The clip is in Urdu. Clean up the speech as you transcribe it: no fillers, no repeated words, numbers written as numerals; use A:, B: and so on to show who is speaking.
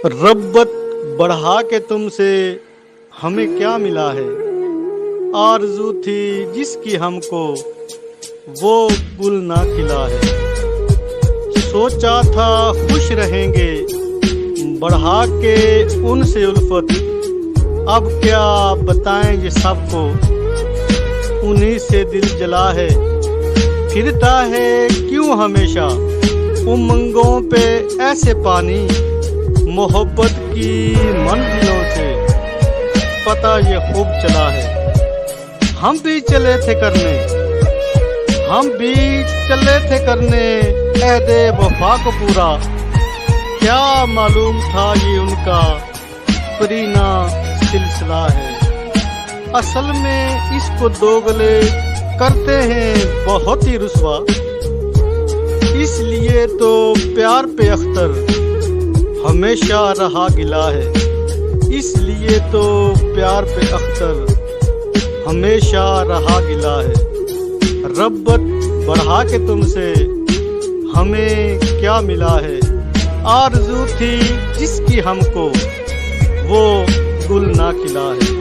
A: ربت بڑھا کے تم سے ہمیں کیا ملا ہے، آرزو تھی جس کی ہم کو وہ گل نہ کھلا ہے۔ سوچا تھا خوش رہیں گے بڑھا کے ان سے الفت، اب کیا بتائیں یہ سب کو انہی سے دل جلا ہے۔ پھرتا ہے کیوں ہمیشہ امنگوں پہ ایسے پانی، محبت کی منزلوں سے پتہ یہ خوب چلا ہے۔ ہم بھی چلے تھے کرنے عہد وفا کو پورا، کیا معلوم تھا یہ ان کا پرینا سلسلہ ہے۔ اصل میں اس کو دوگلے کرتے ہیں بہت ہی رسوا، اس لیے تو پیار پہ اختر ہمیشہ رہا گلا ہے۔ اس لیے تو پیار پہ اختر ہمیشہ رہا گلا ہے۔ ربت بڑھا کے تم سے ہمیں کیا ملا ہے، آرزو تھی جس کی ہم کو وہ گل نہ کھلا ہے۔